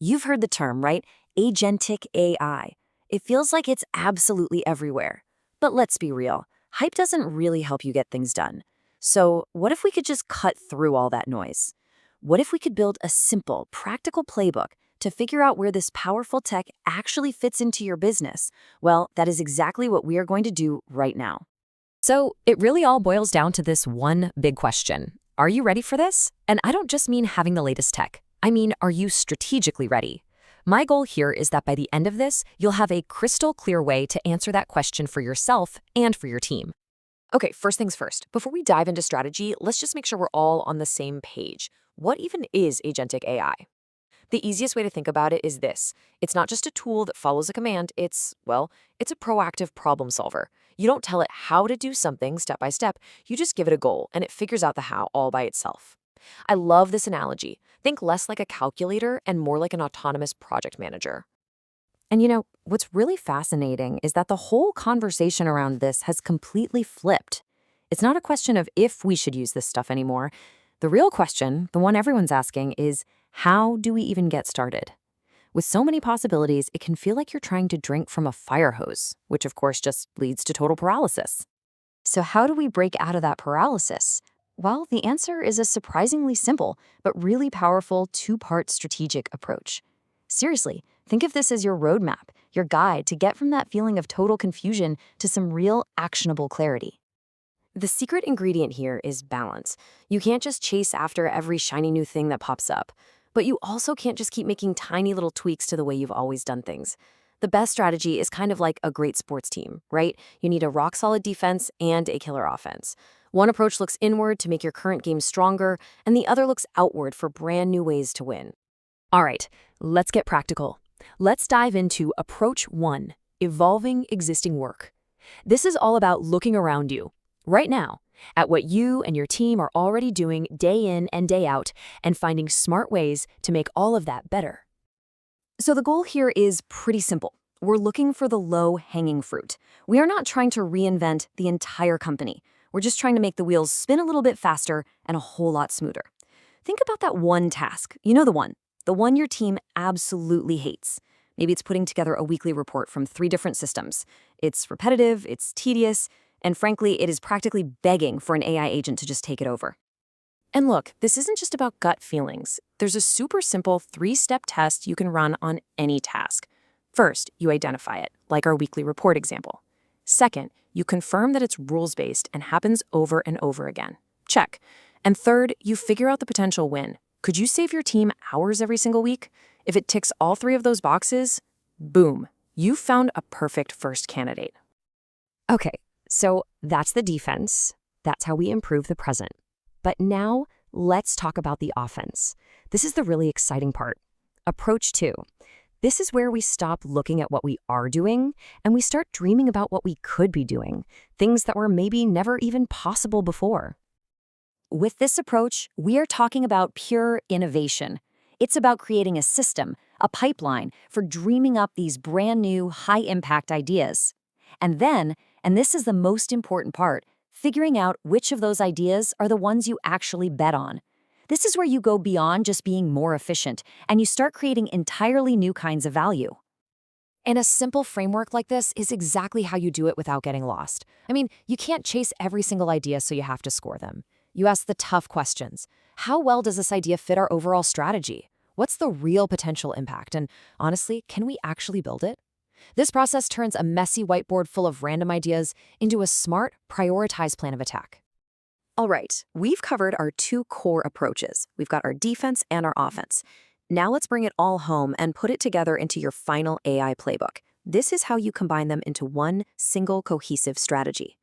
You've heard the term, right? Agentic AI. It feels like it's absolutely everywhere. But let's be real, hype doesn't really help you get things done. So, what if we could just cut through all that noise? What if we could build a simple, practical playbook to figure out where this powerful tech actually fits into your business? Well, that is exactly what we are going to do right now. So it really all boils down to this one big question. Are you ready for this? And I don't just mean having the latest tech. I mean, are you strategically ready? My goal here is that by the end of this, you'll have a crystal clear way to answer that question for yourself and for your team. Okay, first things first. Before we dive into strategy, let's just make sure we're all on the same page. What even is agentic AI? The easiest way to think about it is this. It's not just a tool that follows a command, it's a proactive problem solver. You don't tell it how to do something step by step, you just give it a goal, and it figures out the how all by itself. I love this analogy. Think less like a calculator and more like an autonomous project manager. And what's really fascinating is that the whole conversation around this has completely flipped. It's not a question of if we should use this stuff anymore. The real question, the one everyone's asking, is how do we even get started? With so many possibilities, it can feel like you're trying to drink from a fire hose, which of course just leads to total paralysis. So how do we break out of that paralysis? Well, the answer is a surprisingly simple, but really powerful two-part strategic approach. Seriously, think of this as your roadmap, your guide to get from that feeling of total confusion to some real actionable clarity. The secret ingredient here is balance. You can't just chase after every shiny new thing that pops up, but you also can't just keep making tiny little tweaks to the way you've always done things. The best strategy is kind of like a great sports team, right? You need a rock-solid defense and a killer offense. One approach looks inward to make your current game stronger, and the other looks outward for brand new ways to win. All right, let's get practical. Let's dive into Approach 1, Evolving Existing Work. This is all about looking around you, right now, at what you and your team are already doing day in and day out, and finding smart ways to make all of that better. So the goal here is pretty simple. We're looking for the low-hanging fruit. We are not trying to reinvent the entire company. We're just trying to make the wheels spin a little bit faster and a whole lot smoother. Think about that one task. You know the one your team absolutely hates. Maybe it's putting together a weekly report from 3 different systems. It's repetitive, it's tedious, and frankly, it is practically begging for an AI agent to just take it over. And look, this isn't just about gut feelings. There's a super simple 3-step test you can run on any task. First, you identify it, like our weekly report example. Second, you confirm that it's rules-based and happens over and over again. Check. And third, you figure out the potential win. Could you save your team hours every single week? If it ticks all 3 of those boxes, boom, you've found a perfect first candidate. Okay, so that's the defense. That's how we improve the present. But now, let's talk about the offense. This is the really exciting part. Approach 2. This is where we stop looking at what we are doing and we start dreaming about what we could be doing, things that were maybe never even possible before. With this approach, we are talking about pure innovation. It's about creating a system, a pipeline for dreaming up these brand new, high-impact ideas. And then, and this is the most important part, figuring out which of those ideas are the ones you actually bet on. This is where you go beyond just being more efficient, and you start creating entirely new kinds of value. And a simple framework like this is exactly how you do it without getting lost. I mean, you can't chase every single idea, so you have to score them. You ask the tough questions. How well does this idea fit our overall strategy? What's the real potential impact? And honestly, can we actually build it? This process turns a messy whiteboard full of random ideas into a smart, prioritized plan of attack. All right, we've covered our 2 core approaches. We've got our defense and our offense. Now let's bring it all home and put it together into your final AI playbook. This is how you combine them into one single cohesive strategy.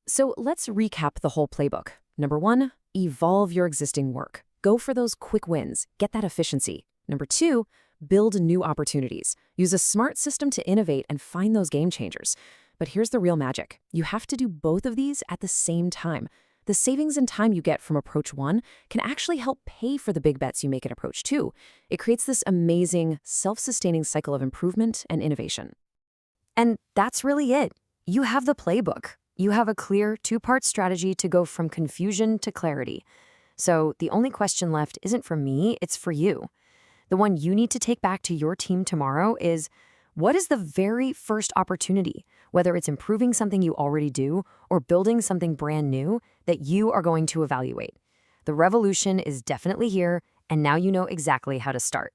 So let's recap the whole playbook. Number 1, evolve your existing work. Go for those quick wins. Get that efficiency. Number 2, build new opportunities. Use a smart system to innovate and find those game changers. But here's the real magic. You have to do both of these at the same time. The savings in time you get from Approach 1 can actually help pay for the big bets you make in Approach 2. It creates this amazing, self-sustaining cycle of improvement and innovation. And that's really it. You have the playbook. You have a clear 2-part strategy to go from confusion to clarity. So the only question left isn't for me, it's for you. The one you need to take back to your team tomorrow is, what is the very first opportunity, whether it's improving something you already do or building something brand new, that you are going to evaluate? The revolution is definitely here, and now you know exactly how to start.